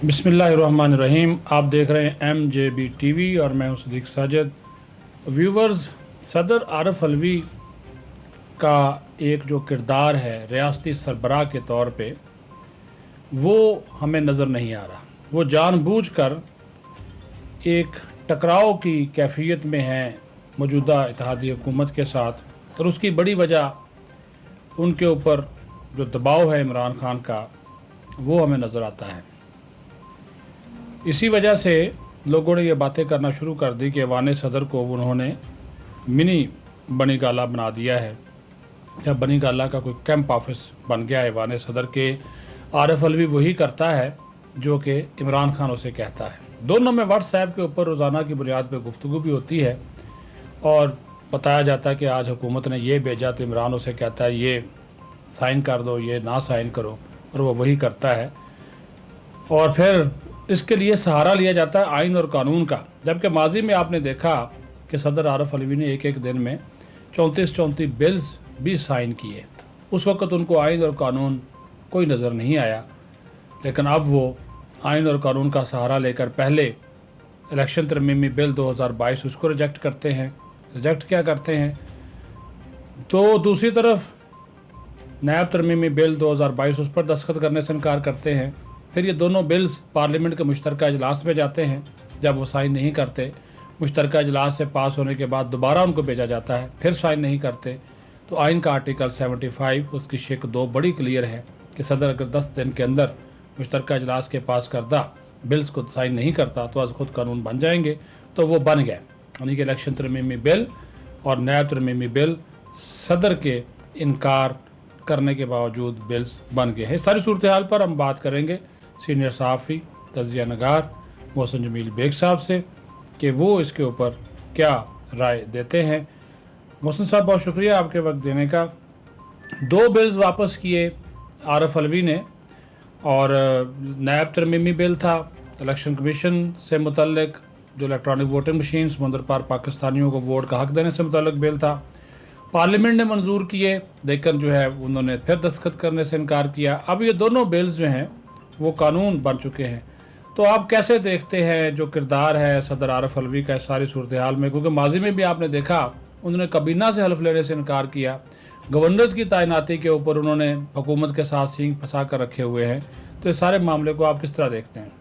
बिस्मिल्लाहिर्रहमानिर्रहीम। आप देख रहे हैं MJB TV और मैं हूं सदीक साजिद। व्यूवर्स, सदर आरिफ अलवी का एक जो किरदार है रियासती सरबराह के तौर पे, वो हमें नज़र नहीं आ रहा। वो जानबूझकर एक टकराव की कैफियत में है मौजूदा इत्तेहादी हुकूमत के साथ, और उसकी बड़ी वजह उनके ऊपर जो दबाव है इमरान खान का, वो हमें नज़र आता है। इसी वजह से लोगों ने ये बातें करना शुरू कर दी कि ऐवान सदर को उन्होंने मिनी बनी गाला बना दिया है, या बनी गाला का कोई कैंप ऑफिस बन गया है ऐवान सदर के। आरिफ अलवी वही करता है जो कि इमरान खान उसे कहता है। दोनों में व्हाट्सएप के ऊपर रोज़ाना की बुनियाद पर गुफ्तगू भी होती है और बताया जाता है कि आज हुकूमत ने ये भेजा तो इमरान उसे कहता है ये साइन कर दो, ये ना साइन करो, और वो वही करता है। और फिर इसके लिए सहारा लिया जाता है आइन और कानून का, जबकि माजी में आपने देखा कि सदर आरिफ अलवी ने एक दिन में 34 बिल्स भी साइन किए। उस वक़्त उनको आइन और कानून कोई नज़र नहीं आया, लेकिन अब वो आइन और कानून का सहारा लेकर पहले इलेक्शन तरमीमी बिल 2022 उसको रिजेक्ट करते हैं। रिजेक्ट क्या करते हैं तो दूसरी तरफ नायब तरमीमी बिल 2022 उस पर दस्तखत करने से इनकार करते हैं। फिर ये दोनों बिल्स पार्लियामेंट के मुश्तरका इजलास में जाते हैं, जब वो साइन नहीं करते, मुश्तरका इजलास से पास होने के बाद दोबारा उनको भेजा जाता है, फिर साइन नहीं करते। तो आइन का आर्टिकल 75 उसकी शेक 2 बड़ी क्लियर है कि सदर अगर 10 दिन के अंदर मुश्तरका इजलास के पास करदा बिल्स को साइन नहीं करता तो आज खुद कानून बन जाएंगे। तो वो बन गए, यानी कि इलेक्शन तरमीमी बिल और नायब तरमीमी बिल सदर के इनकार करने के बावजूद बिल्स बन गए हैं। सारी सूरत हाल पर हम बात करेंगे सीनियर सहाफ़ी तज़िया नगार मोहसिन जमील बेग साहब से कि वो इसके ऊपर क्या राय देते हैं। मोहसिन साहब, बहुत शुक्रिया आपके वक्त देने का। 2 बिल्स वापस किए आरिफ अलवी ने, और नायब तरमीमी बिल था इलेक्शन कमीशन से मुतल्लिक, जो इलेक्ट्रॉनिक वोटिंग मशीन समुंदर पार पाकिस्तानियों को वोट का हक देने से मुतल्लिक बिल था। पार्लियामेंट ने मंजूर किए, लेकिन जो है उन्होंने फिर दस्तखत करने से इनकार किया। अब ये दोनों बिल्स जो हैं वो कानून बन चुके हैं। तो आप कैसे देखते हैं जो किरदार है सदर आरिफ अलवी का इस सारी सूरत हाल में, क्योंकि माजी में भी आपने देखा उन्होंने कबीना से हल्फ लेने से इनकार किया, गवर्नर्स की तैनाती के ऊपर उन्होंने हुकूमत के साथ सींग फंसा कर रखे हुए हैं। तो इस सारे मामले को आप किस तरह देखते हैं?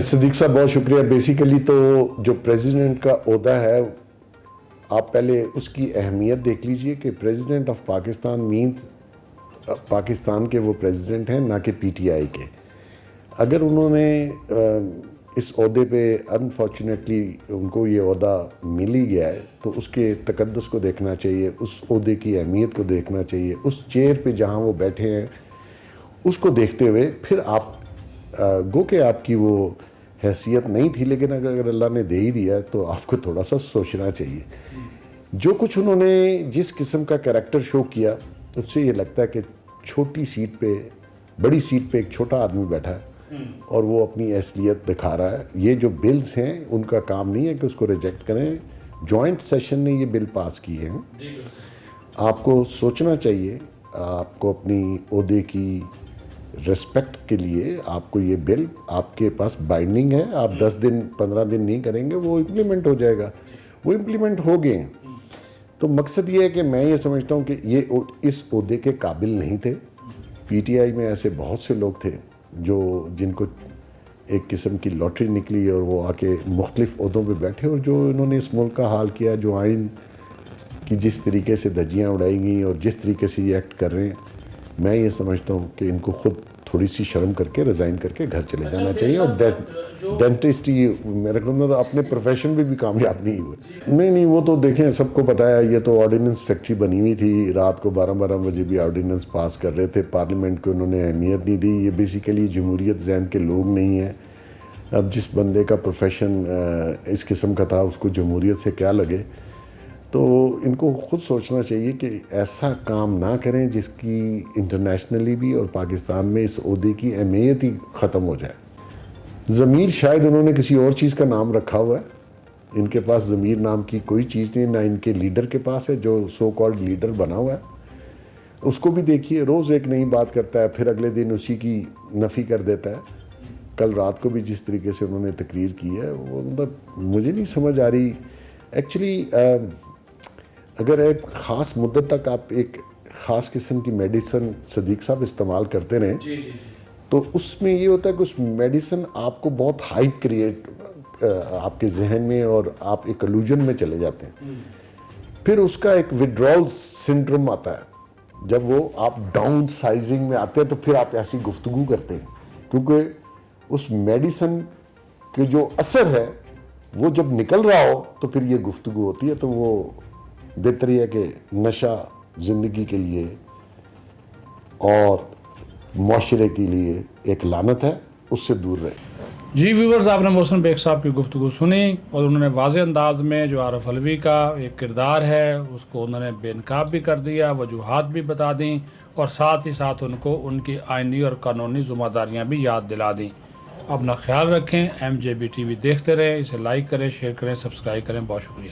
सदीक साहब, बहुत शुक्रिया। बेसिकली तो जो प्रेसिडेंट का ओहदा है, आप पहले उसकी अहमियत देख लीजिए कि president of Pakistan means Pakistan के वो प्रेसिडेंट हैं, ना कि PTI के। अगर उन्होंने इस ओहदे पे अनफॉर्चुनेटली उनको ये ओहदा मिल ही गया है तो उसके तकद्दुस को देखना चाहिए, उस ओहदे की अहमियत को देखना चाहिए, उस चेयर पे जहाँ वो बैठे हैं उसको देखते हुए फिर आप गो के आपकी वो हैसियत नहीं थी, लेकिन अगर अल्लाह ने दे ही दिया है तो आपको थोड़ा सा सोचना चाहिए। जो कुछ उन्होंने जिस किस्म का कैरेक्टर शो किया, उससे ये लगता है कि छोटी सीट पे, बड़ी सीट पे एक छोटा आदमी बैठा है और वो अपनी असलियत दिखा रहा है। ये जो बिल्स हैं उनका काम नहीं है कि उसको रिजेक्ट करें। जॉइंट सेशन ने ये बिल पास किए हैं। आपको सोचना चाहिए, आपको अपनी ओहदे की रिस्पेक्ट के लिए आपको ये बिल आपके पास बाइंडिंग है। आप 10 दिन 15 दिन नहीं करेंगे, वो इम्प्लीमेंट हो जाएगा। वो इम्प्लीमेंट हो गए। तो मकसद ये है कि मैं ये समझता हूँ कि ये इस ओहदे के काबिल नहीं थे। PTI में ऐसे बहुत से लोग थे जिनको एक किस्म की लॉटरी निकली और वो आके मुख्तलिफ ओहदों पे बैठे, और जो इन्होंने इस मुल्क का हाल किया, जो आइन की जिस तरीके से धज्जियाँ उड़ाई गई और जिस तरीके से ये एक्ट कर रहे हैं, मैं ये समझता हूँ कि इनको खुद थोड़ी सी शर्म करके रिज़ाइन करके घर चले जाना चाहिए। और डेंटिस्ट ही मेरे को तो अपने प्रोफेशन में भी कामयाब नहीं हुए। नहीं, वो तो देखें, सबको पता है, ये तो ऑर्डिनेंस फैक्ट्री बनी हुई थी। रात को 12-12 बजे भी ऑर्डिनेंस पास कर रहे थे। पार्लियामेंट को उन्होंने अहमियत नहीं दी। ये बेसिकली जमहूरियत ज़हन के लोग नहीं हैं। अब जिस बंदे का प्रोफेशन इस किस्म का था, उसको जमहूरियत से क्या लगे। तो इनको खुद सोचना चाहिए कि ऐसा काम ना करें जिसकी इंटरनेशनली भी और पाकिस्तान में इस ओहदे की अहमियत ही ख़त्म हो जाए। ज़मीर शायद उन्होंने किसी और चीज़ का नाम रखा हुआ है। इनके पास ज़मीर नाम की कोई चीज़ नहीं, ना इनके लीडर के पास है जो सो कॉल्ड लीडर बना हुआ है। اس کو بھی دیکھیے، روز ایک نئی بات کرتا ہے، پھر اگلے دن اسی کی نفی کر دیتا ہے. کل رات کو بھی جس طریقے سے انہوں نے تقریر کی ہے وہ مطلب مجھے نہیں سمجھ آ رہی ایکچولی. اگر ایک خاص مدت تک آپ ایک خاص قسم کی میڈیسن صدیق صاحب استعمال کرتے رہیں تو اس میں یہ ہوتا ہے کہ اس میڈیسن آپ کو بہت ہائپ کریٹ آپ کے ذہن میں اور آپ ایک الوژن میں چلے جاتے ہیں. پھر اس کا ایک وڈرال سنڈروم آتا ہے، جب وہ آپ ڈاؤن سائزنگ میں آتے ہیں تو پھر آپ ایسی گفتگو کرتے ہیں، کیونکہ اس میڈیسن کے جو اثر ہے وہ جب نکل رہا ہو تو پھر یہ گفتگو ہوتی ہے. تو وہ بہتر یہ ہے کہ نشہ زندگی کے لیے اور معاشرے کے لیے ایک لعنت ہے، اس سے دور رہیں. جی ویورز، آپ نے محسن بیگ صاحب کی گفتگو سنی اور انہوں نے واضح انداز میں جو عارف علوی کا ایک کردار ہے اس کو انہوں نے بے نقاب بھی کر دیا، وجوہات بھی بتا دیں اور ساتھ ہی ساتھ ان کو ان کی آئینی اور قانونی ذمہ داریاں بھی یاد دلا دیں. اپنا خیال رکھیں. MJB TV دیکھتے رہیں، اسے لائک کریں، شیئر کریں، سبسکرائب کریں. بہت شکریہ.